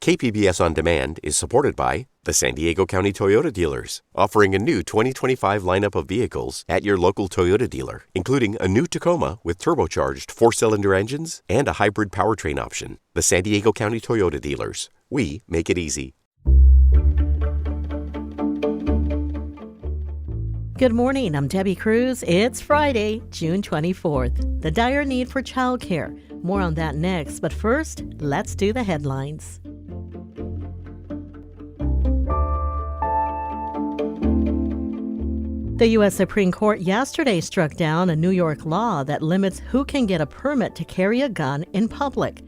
KPBS On Demand is supported by the San Diego County Toyota dealers, offering a new 2025 lineup of vehicles at your local Toyota dealer, including a new Tacoma with turbocharged 4-cylinder engines and a hybrid powertrain option. The San Diego County Toyota dealers. We make it easy. Good morning, I'm Debbie Cruz. It's Friday, June 24th. The dire need for childcare. More on that next, but first, let's do the headlines. The U.S. Supreme Court yesterday struck down a New York law that limits who can get a permit to carry a gun in public.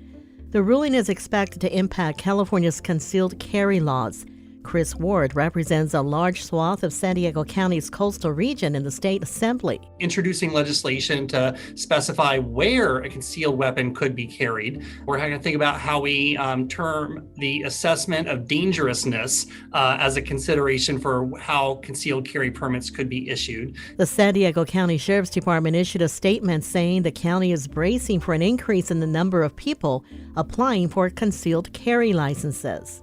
The ruling is expected to impact California's concealed carry laws. Chris Ward represents a large swath of San Diego County's coastal region in the state assembly. Introducing legislation to specify where a concealed weapon could be carried. We're going to think about how we term the assessment of dangerousness as a consideration for how concealed carry permits could be issued. The San Diego County Sheriff's Department issued a statement saying the county is bracing for an increase in the number of people applying for concealed carry licenses.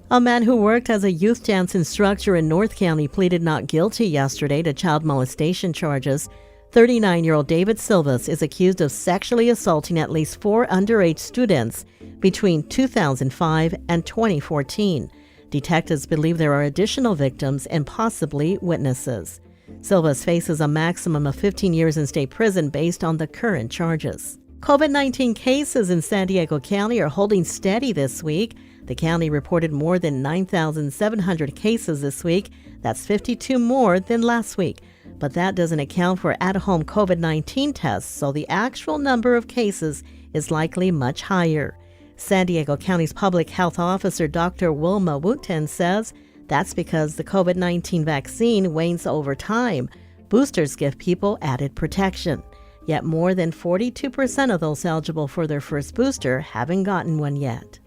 A man who worked as a youth dance instructor in North County pleaded not guilty yesterday to child molestation charges. 39-year-old David Silvas is accused of sexually assaulting at least 4 underage students between 2005 and 2014. Detectives believe there are additional victims and possibly witnesses. Silvas faces a maximum of 15 years in state prison based on the current charges. COVID-19 cases in San Diego County are holding steady this week. The county reported more than 9,700 cases this week. That's 52 more than last week. But that doesn't account for at-home COVID-19 tests, so the actual number of cases is likely much higher. San Diego County's public health officer, Dr. Wilma Wooten, says that's because the COVID-19 vaccine wanes over time. Boosters give people added protection. Yet more than 42% of those eligible for their first booster haven't gotten one yet.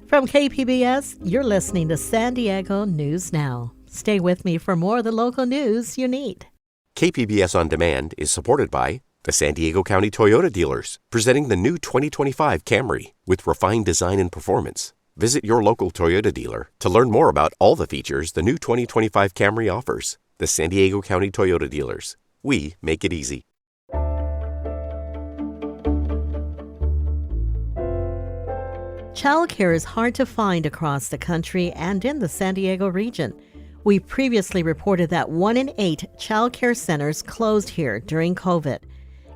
From KPBS, you're listening to San Diego News Now. Stay with me for more of the local news you need. KPBS On Demand is supported by the San Diego County Toyota dealers, presenting the new 2025 Camry with refined design and performance. Visit your local Toyota dealer to learn more about all the features the new 2025 Camry offers. The San Diego County Toyota dealers. We make it easy. Childcare is hard to find across the country and in the San Diego region. We previously reported that 1 in 8 childcare centers closed here during COVID.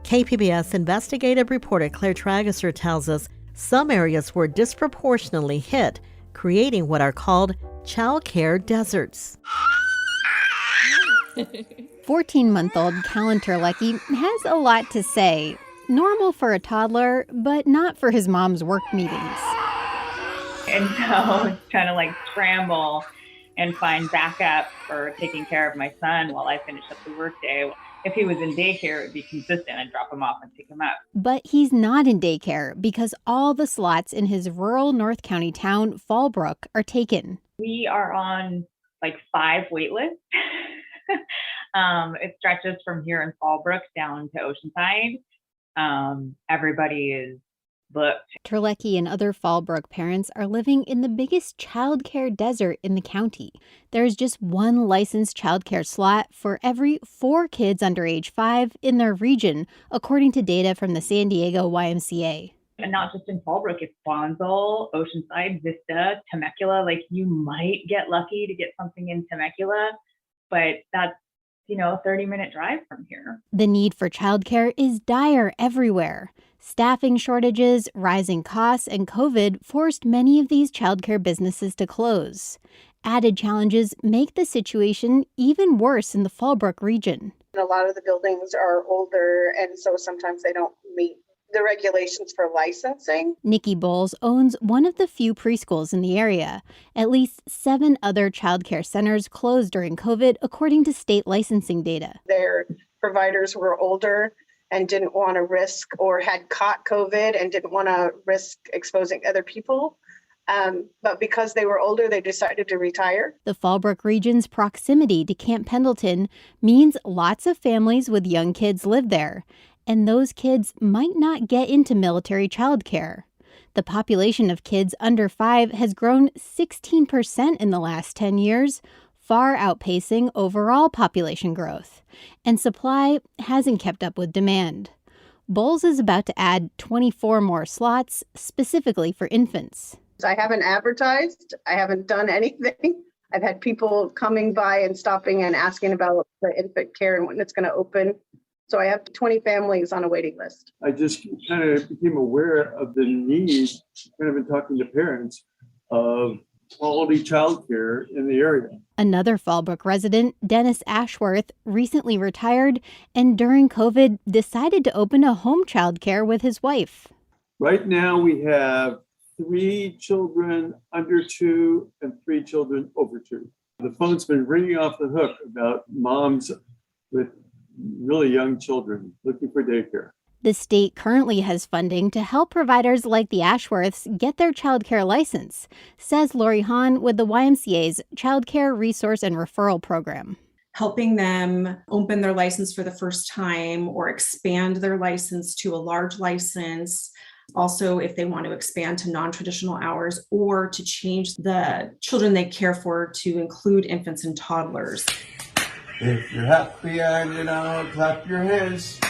KPBS investigative reporter Claire Trageser tells us some areas were disproportionately hit, creating what are called childcare deserts. 14-month-old Callan Terlecki has a lot to say. Normal for a toddler, but not for his mom's work meetings. And so it's trying to scramble and find backup for taking care of my son while I finish up the workday. If he was in daycare, it would be consistent. I'd drop him off and pick him up. But he's not in daycare because all the slots in his rural North County town, Fallbrook, are taken. We are on 5 wait lists. It stretches from here in Fallbrook down to Oceanside. Everybody is booked. Terlecki and other Fallbrook parents are living in the biggest childcare desert in the county. There's just one licensed childcare slot for every 4 kids under age 5 in their region, according to data from the San Diego YMCA. And not just in Fallbrook, it's Bonsall, Oceanside, Vista, Temecula. You might get lucky to get something in Temecula, but that's a 30-minute drive from here. The need for childcare is dire everywhere. Staffing shortages, rising costs, and COVID forced many of these childcare businesses to close. Added challenges make the situation even worse in the Fallbrook region. A lot of the buildings are older, and so sometimes they don't meet the regulations for licensing. Nikki Bowles owns one of the few preschools in the area. At least 7 other childcare centers closed during COVID, according to state licensing data. Their providers were older and didn't want to risk or had caught COVID and didn't want to risk exposing other people. But because they were older, they decided to retire. The Fallbrook region's proximity to Camp Pendleton means lots of families with young kids live there, and those kids might not get into military childcare. The population of kids under 5 has grown 16% in the last 10 years, far outpacing overall population growth. And supply hasn't kept up with demand. Bowles is about to add 24 more slots specifically for infants. I haven't advertised. I haven't done anything. I've had people coming by and stopping and asking about the infant care and when it's going to open. So I have 20 families on a waiting list. I just kind of became aware of the need, kind of been talking to parents, of quality childcare in the area. Another Fallbrook resident, Dennis Ashworth, recently retired and during COVID decided to open a home childcare with his wife. Right now we have 3 children under 2 and 3 children over 2. The phone's been ringing off the hook about moms with really young children looking for daycare. The state currently has funding to help providers like the Ashworths get their childcare license, says Lori Hahn with the YMCA's Childcare Resource and Referral Program. Helping them open their license for the first time or expand their license to a large license. Also, if they want to expand to non-traditional hours or to change the children they care for to include infants and toddlers. If you're happy and clap your hands.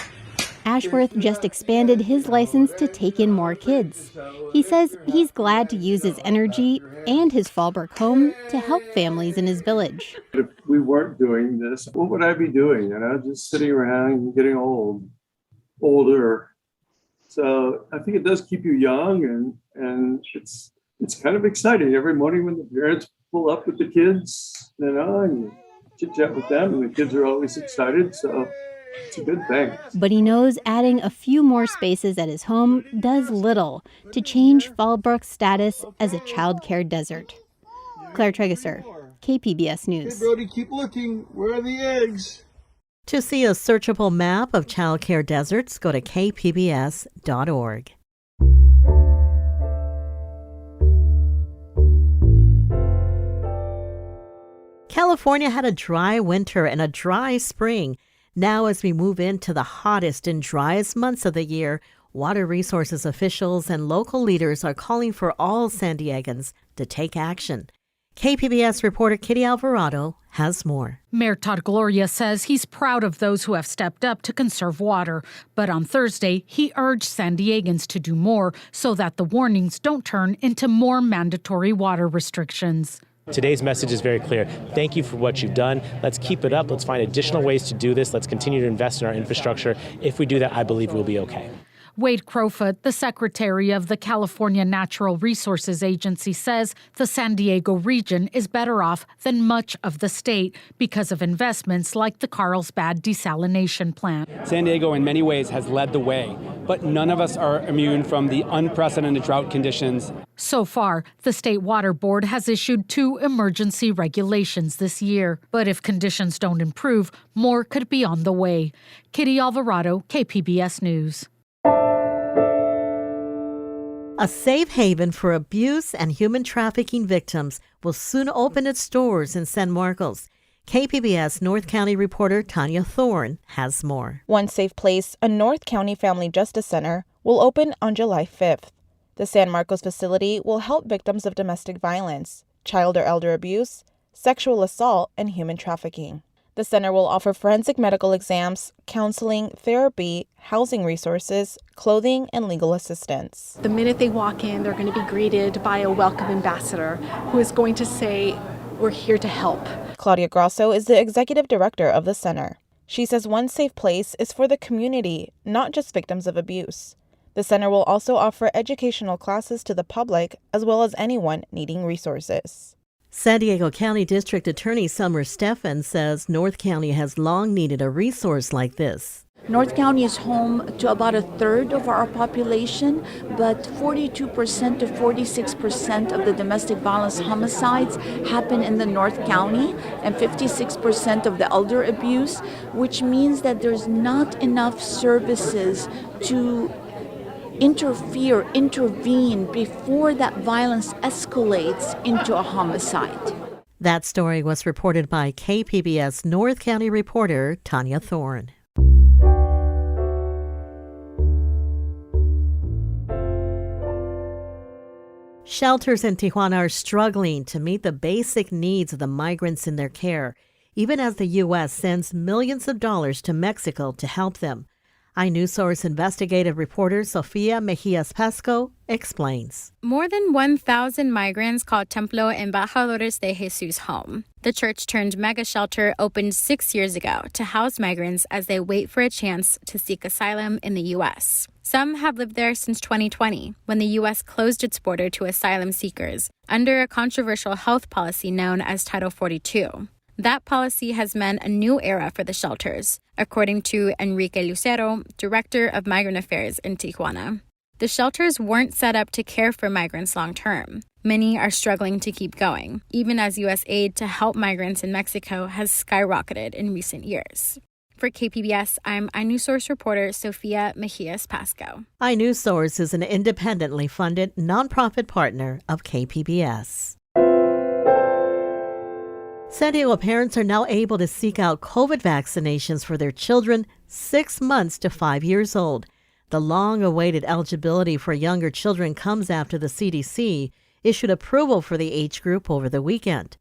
Ashworth just expanded his license to take in more kids. He says he's glad to use his energy and his Fallbrook home to help families in his village. If we weren't doing this, what would I be doing? Just sitting around and getting older. So I think it does keep you young, and it's kind of exciting every morning when the parents pull up with the kids, and chit chat with them, and the kids are always excited. So it's a good thing. But he knows adding a few more spaces at his home does little to change Fallbrook's status as a childcare desert. Claire Tregesser, KPBS News. Hey, Brody, keep looking. Where are the eggs? To see a searchable map of childcare deserts, go to kpbs.org. California had a dry winter and a dry spring. Now, as we move into the hottest and driest months of the year, water resources officials and local leaders are calling for all San Diegans to take action. KPBS reporter Kitty Alvarado has more. Mayor Todd Gloria says he's proud of those who have stepped up to conserve water. But on Thursday, he urged San Diegans to do more so that the warnings don't turn into more mandatory water restrictions. Today's message is very clear. Thank you for what you've done. Let's keep it up. Let's find additional ways to do this. Let's continue to invest in our infrastructure. If we do that, I believe we'll be okay. Wade Crowfoot, the secretary of the California Natural Resources Agency, says the San Diego region is better off than much of the state because of investments like the Carlsbad desalination plant. San Diego in many ways has led the way, but none of us are immune from the unprecedented drought conditions. So far, the State Water Board has issued 2 emergency regulations this year. But if conditions don't improve, more could be on the way. Kitty Alvarado, KPBS News. A safe haven for abuse and human trafficking victims will soon open its doors in San Marcos. KPBS North County reporter Tanya Thorne has more. One Safe Place, a North County Family Justice Center, will open on July 5th. The San Marcos facility will help victims of domestic violence, child or elder abuse, sexual assault, and human trafficking. The center will offer forensic medical exams, counseling, therapy, housing resources, clothing, and legal assistance. The minute they walk in, they're going to be greeted by a welcome ambassador who is going to say, "We're here to help." Claudia Grosso is the executive director of the center. She says One Safe Place is for the community, not just victims of abuse. The center will also offer educational classes to the public, as well as anyone needing resources. San Diego County District Attorney Summer Stephan says North County has long needed a resource like this. North County is home to about a third of our population, but 42% to 46% of the domestic violence homicides happen in the North County and 56% of the elder abuse, which means that there's not enough services to intervene before that violence escalates into a homicide. That story was reported by KPBS North County reporter Tanya Thorne. Shelters in Tijuana are struggling to meet the basic needs of the migrants in their care, even as the U.S. sends millions of dollars to Mexico to help them. iNewsSource investigative reporter Sofia Mejias Pasco explains. More than 1,000 migrants call Templo Embajadores de Jesus home. The church-turned-mega shelter opened 6 years ago to house migrants as they wait for a chance to seek asylum in the U.S. Some have lived there since 2020, when the U.S. closed its border to asylum seekers under a controversial health policy known as Title 42. That policy has meant a new era for the shelters, according to Enrique Lucero, Director of Migrant Affairs in Tijuana. The shelters weren't set up to care for migrants long term. Many are struggling to keep going, even as U.S. aid to help migrants in Mexico has skyrocketed in recent years. For KPBS, I'm iNewsSource reporter Sofia Mejias Pasco. iNewsSource is an independently funded nonprofit partner of KPBS. San Diego parents are now able to seek out COVID vaccinations for their children 6 months to 5 years old. The long-awaited eligibility for younger children comes after the CDC issued approval for the age group over the weekend.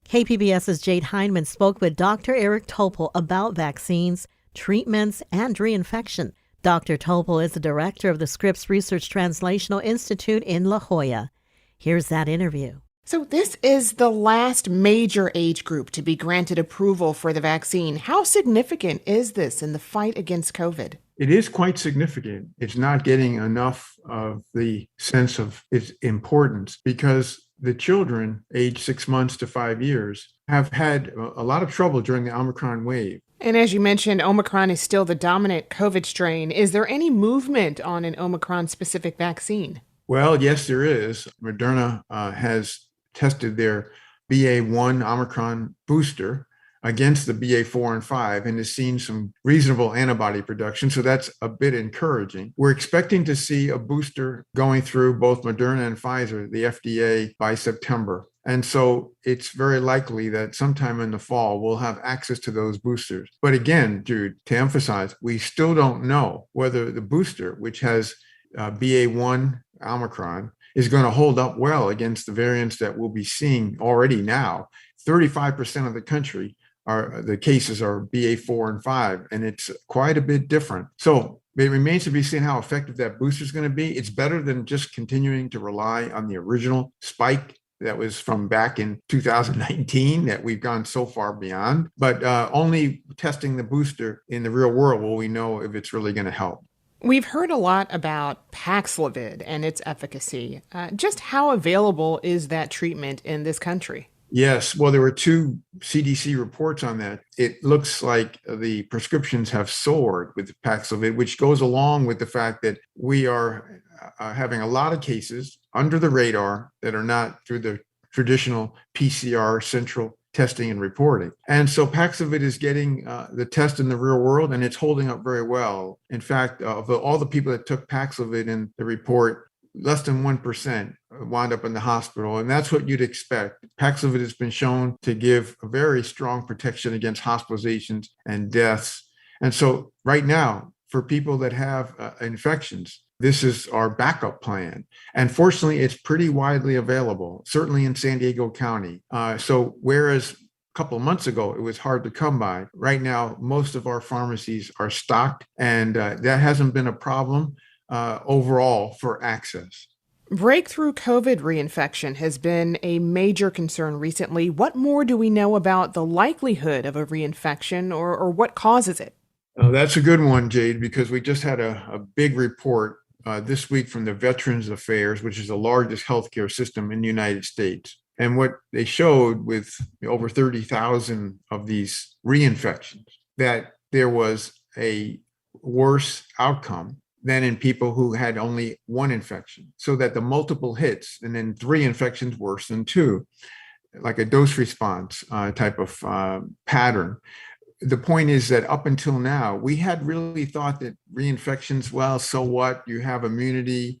KPBS's Jade Hindman spoke with Dr. Eric Topol about vaccines, treatments, and reinfection. Dr. Topol is the director of the Scripps Research Translational Institute in La Jolla. Here's that interview. So this is the last major age group to be granted approval for the vaccine. How significant is this in the fight against COVID? It is quite significant. It's not getting enough of the sense of its importance because the children aged 6 months to 5 years have had a lot of trouble during the Omicron wave. And as you mentioned, Omicron is still the dominant COVID strain. Is there any movement on an Omicron-specific vaccine? Well, yes, there is. Moderna has tested their BA.1 Omicron booster against the BA.4 and 5 and has seen some reasonable antibody production. So that's a bit encouraging. We're expecting to see a booster going through both Moderna and Pfizer, the FDA, by September. And so it's very likely that sometime in the fall, we'll have access to those boosters. But again, Jude, to emphasize, we still don't know whether the booster, which has BA.1 Omicron, is going to hold up well against the variants that we'll be seeing already now. 35% of the country the cases are BA.4 and 5, and it's quite a bit different. So it remains to be seen how effective that booster is going to be. It's better than just continuing to rely on the original spike that was from back in 2019 that we've gone so far beyond. But only testing the booster in the real world will we know if it's really going to help. We've heard a lot about Paxlovid and its efficacy. Just how available is that treatment in this country? Yes. Well, there were 2 CDC reports on that. It looks like the prescriptions have soared with Paxlovid, which goes along with the fact that we are having a lot of cases under the radar that are not through the traditional PCR central testing and reporting. And so Paxlovid is getting the test in the real world, and it's holding up very well. In fact, of all the people that took Paxlovid in the report, less than 1% wound up in the hospital, and that's what you'd expect. Paxlovid has been shown to give a very strong protection against hospitalizations and deaths. And so right now, for people that have infections, this is our backup plan. And fortunately, it's pretty widely available, certainly in San Diego County. So whereas a couple of months ago, it was hard to come by, right now, most of our pharmacies are stocked, and that hasn't been a problem overall for access. Breakthrough COVID reinfection has been a major concern recently. What more do we know about the likelihood of a reinfection or what causes it? That's a good one, Jade, because we just had a big report this week from the Veterans Affairs, which is the largest healthcare system in the United States. And what they showed with over 30,000 of these reinfections, that there was a worse outcome than in people who had only one infection. So that the multiple hits and then 3 infections worse than 2, like a dose response type of pattern. The point is that up until now, we had really thought that reinfections, well, so what? You have immunity.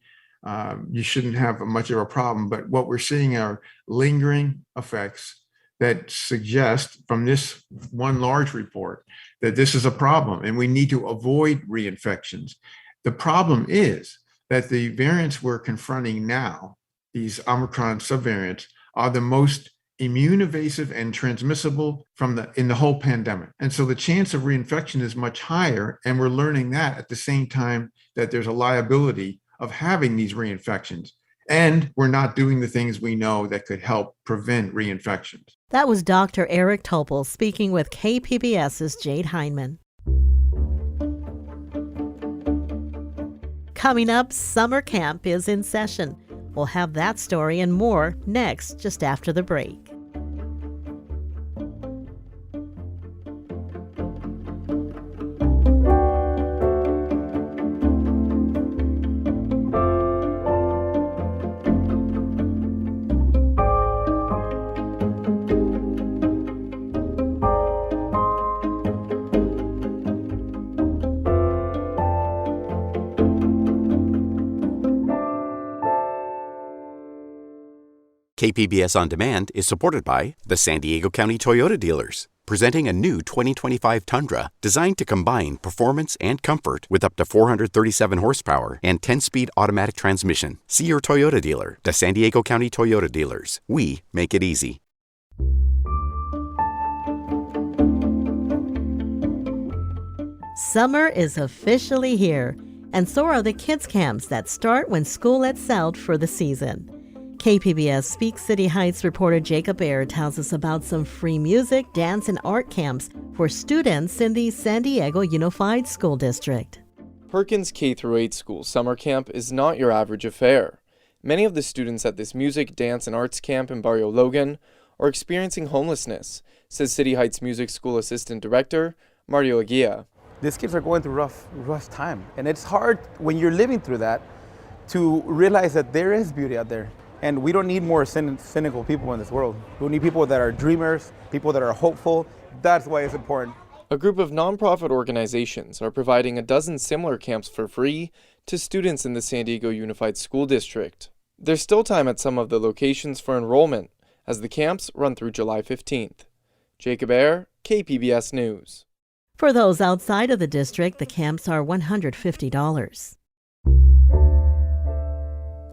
You shouldn't have much of a problem. But what we're seeing are lingering effects that suggest from this one large report that this is a problem and we need to avoid reinfections. The problem is that the variants we're confronting now, these Omicron subvariants are the most immune evasive and transmissible in the whole pandemic. And so the chance of reinfection is much higher. And we're learning that at the same time that there's a liability of having these reinfections. And we're not doing the things we know that could help prevent reinfections. That was Dr. Eric Topol speaking with KPBS's Jade Hindman. Coming up, summer camp is in session. We'll have that story and more next, just after the break. KPBS On Demand is supported by the San Diego County Toyota dealers, presenting a new 2025 Tundra designed to combine performance and comfort with up to 437 horsepower and 10-speed automatic transmission. See your Toyota dealer. The San Diego County Toyota dealers. We make it easy. Summer is officially here, and so are the kids' camps that start when school lets out for the season. KPBS Speak City Heights reporter Jacob Baer tells us about some free music, dance, and art camps for students in the San Diego Unified School District. Perkins K-8 school summer camp is not your average affair. Many of the students at this music, dance, and arts camp in Barrio Logan are experiencing homelessness, says City Heights Music School Assistant Director Mario Aguia. These kids are going through rough time, and it's hard when you're living through that to realize that there is beauty out there. And we don't need more cynical people in this world. We need people that are dreamers, people that are hopeful. That's why it's important. A group of nonprofit organizations are providing a dozen similar camps for free to students in the San Diego Unified School District. There's still time at some of the locations for enrollment, as the camps run through July 15th. Jacob Ayer, KPBS News. For those outside of the district, the camps are $150.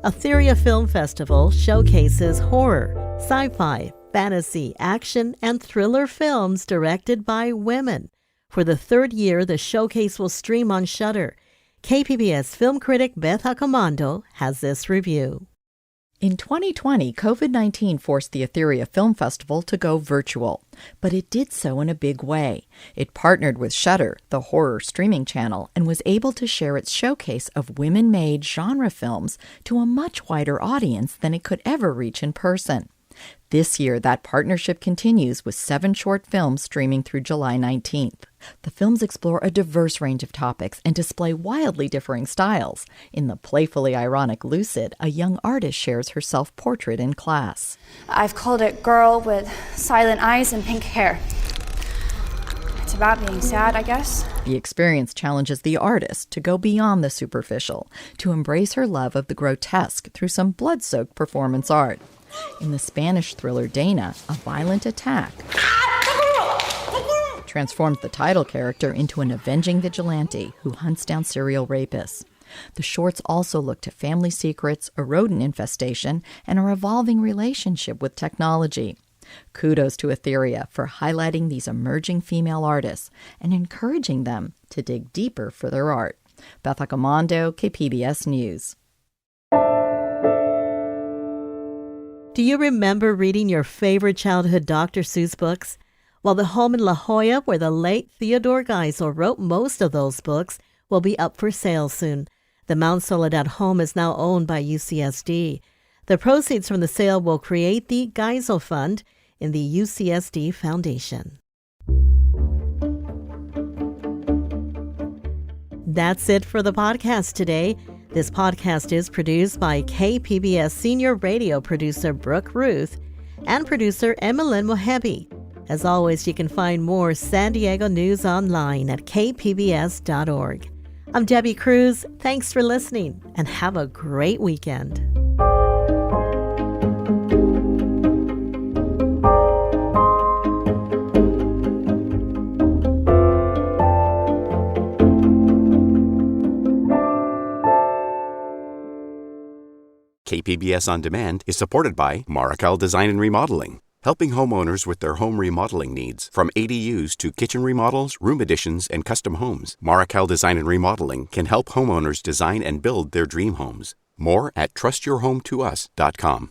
Etheria Film Festival showcases horror, sci-fi, fantasy, action, and thriller films directed by women. For the third year, the showcase will stream on Shudder. KPBS film critic Beth Accomando has this review. In 2020, COVID-19 forced the Etheria Film Festival to go virtual, but it did so in a big way. It partnered with Shudder, the horror streaming channel, and was able to share its showcase of women-made genre films to a much wider audience than it could ever reach in person. This year, that partnership continues with 7 short films streaming through July 19th. The films explore a diverse range of topics and display wildly differing styles. In the playfully ironic Lucid, a young artist shares her self-portrait in class. I've called it Girl with Silent Eyes and Pink Hair. It's about being sad, I guess. The experience challenges the artist to go beyond the superficial, to embrace her love of the grotesque through some blood-soaked performance art. In the Spanish thriller Dana, a violent attack transforms the title character into an avenging vigilante who hunts down serial rapists. The shorts also look to family secrets, a rodent infestation, and a evolving relationship with technology. Kudos to Etheria for highlighting these emerging female artists and encouraging them to dig deeper for their art. Beth Accomando, KPBS News. Do you remember reading your favorite childhood Dr. Seuss books? Well, the home in La Jolla, where the late Theodore Geisel wrote most of those books, will be up for sale soon. The Mount Soledad home is now owned by UCSD. The proceeds from the sale will create the Geisel Fund in the UCSD Foundation. That's it for the podcast today. This podcast is produced by KPBS senior radio producer Brooke Ruth and producer Emmeline Mohebi. As always, you can find more San Diego news online at kpbs.org. I'm Debbie Cruz. Thanks for listening and have a great weekend. KPBS On Demand is supported by Markel Design and Remodeling, helping homeowners with their home remodeling needs. From ADUs to kitchen remodels, room additions, and custom homes, Markel Design and Remodeling can help homeowners design and build their dream homes. More at trustyourhometous.com.